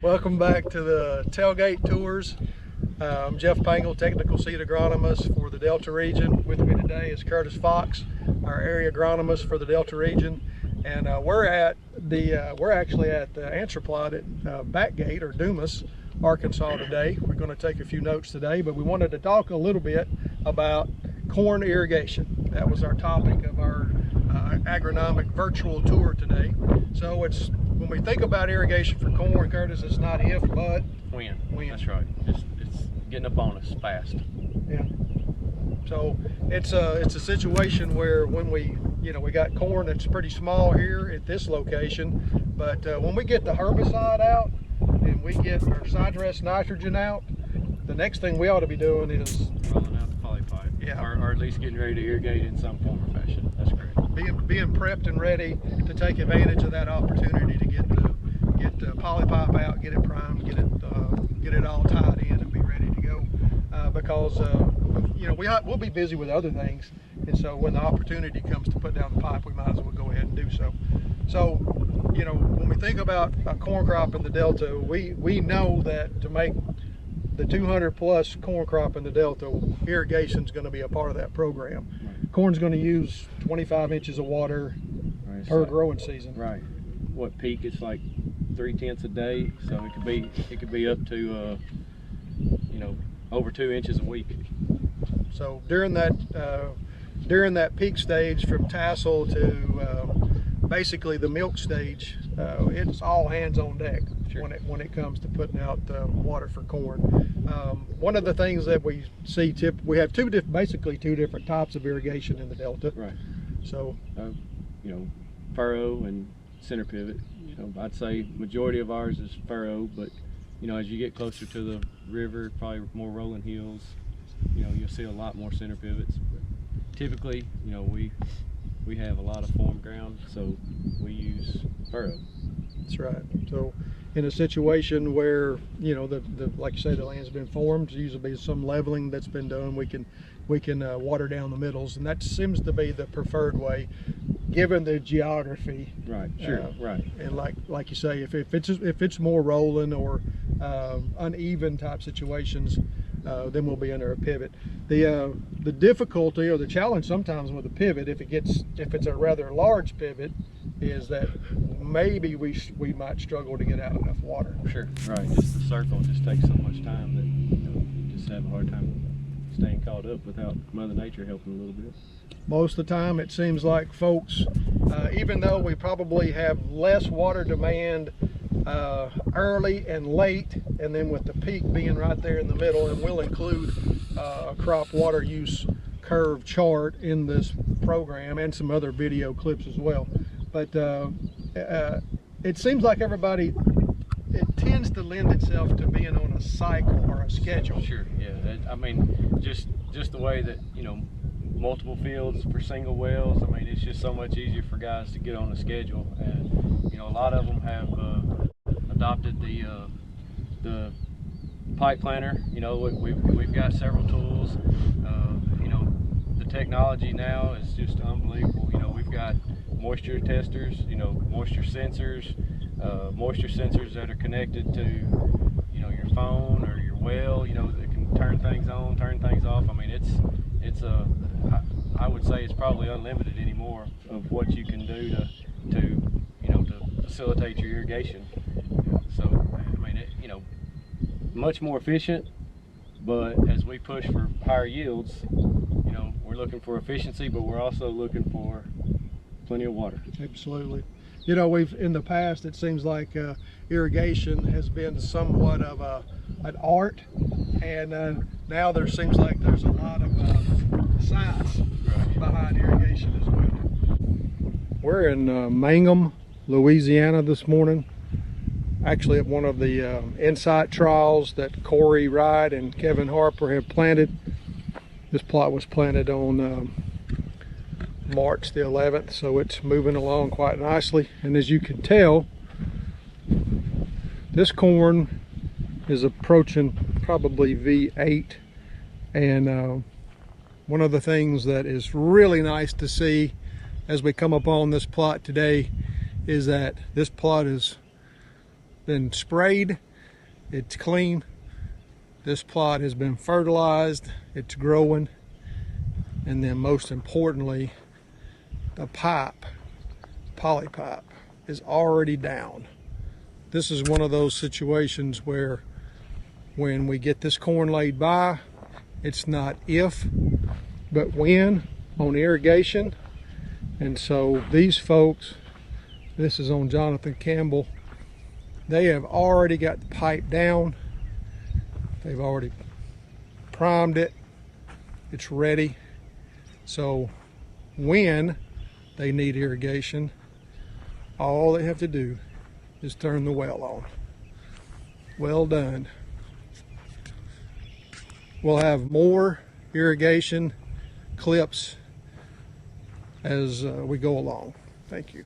Welcome back to the tailgate tours. I'm Jeff Pangle, technical seed agronomist for the Delta region. With me today is Curtis Fox, our area agronomist for the Delta region, and we're actually at the answer plot at Backgate or Dumas, Arkansas today. We're going to take a few notes today, but we wanted to talk a little bit about corn irrigation. That was our topic of our agronomic virtual tour today. So when we think about irrigation for corn, Curtis, it's not if, but when. That's right. It's getting up on us fast. Yeah. So it's a situation where when we got corn that's pretty small here at this location, but when we get the herbicide out and we get our side-dress nitrogen out, the next thing we ought to be doing is rolling out the poly pipe. Yeah. Or at least getting ready to irrigate in some form or fashion. That's great. Being prepped and ready to take advantage of that opportunity to get the poly pipe out, get it primed, get it all tied in and be ready to go. Because we'll be busy with other things, and so when the opportunity comes to put down the pipe, we might as well go ahead and do so. So when we think about a corn crop in the Delta, we know that to make the 200 plus corn crop in the Delta, irrigation is going to be a part of that program. Right. Corn's going to use 25 inches of water per growing season. Right. What peak? It's like 3/10 a day, so it could be up to over 2 inches a week. So during that peak stage, from tassel to basically the milk stage, it's all hands on deck. Sure. when it comes to putting out water for corn. One of the things that we see, we have basically two different types of irrigation in the Delta. Right. So furrow and center pivot. I'd say majority of ours is furrow, but as you get closer to the river, probably more rolling hills, you'll see a lot more center pivots. But typically, we have a lot of form ground, so we use furrow. That's right. So in a situation where like you say, the land's been formed, there's usually some leveling that's been done, we can water down the middles, and that seems to be the preferred way given the geography. Right. Sure. Right. And like you say, if it's more rolling or uneven type situations, then we'll be under a pivot. The difficulty or the challenge sometimes with a pivot, if it's a rather large pivot, is that maybe we might struggle to get out enough water. Sure. Right. Just the circle just takes so much time that you just have a hard time staying caught up without Mother Nature helping a little bit. Most of the time it seems like folks, even though we probably have less water demand early and late, and then with the peak being right there in the middle, and we'll include a crop water use curve chart in this program and some other video clips as well. But it seems like it tends to lend itself to being on a cycle or a schedule. Sure, yeah. I mean, just the way that, multiple fields for single wells, I mean, it's just so much easier for guys to get on the schedule. And, a lot of them have adopted the pipe planter. We've got several tools. The technology now is just unbelievable. We've got moisture testers, moisture sensors that are connected to, your phone or your well, that can turn things on, turn things off. I mean, I would say it's probably unlimited anymore of what you can do to facilitate your irrigation. So, I mean, much more efficient, but as we push for higher yields, we're looking for efficiency, but we're also looking for plenty of water. Absolutely. In the past, it seems like irrigation has been somewhat of an art, and now there seems like there's a lot of science behind irrigation as well. We're in Mangum, Louisiana this morning, actually at one of the insight trials that Corey Wright and Kevin Harper have planted. This plot was planted on March the 11th, so it's moving along quite nicely. And as you can tell, this corn is approaching probably V8, and one of the things that is really nice to see as we come upon this plot today is that this plot has been sprayed It's clean. This plot has been fertilized, it's growing, and then most importantly, the pipe, poly pipe, is already down. This is one of those situations where when we get this corn laid by, it's not if, but when on irrigation. And so these folks, this is on Jonathan Campbell, they have already got the pipe down. They've already primed it. It's ready. So when they need irrigation, all they have to do is turn the well on. Well done. We'll have more irrigation clips as we go along. Thank you.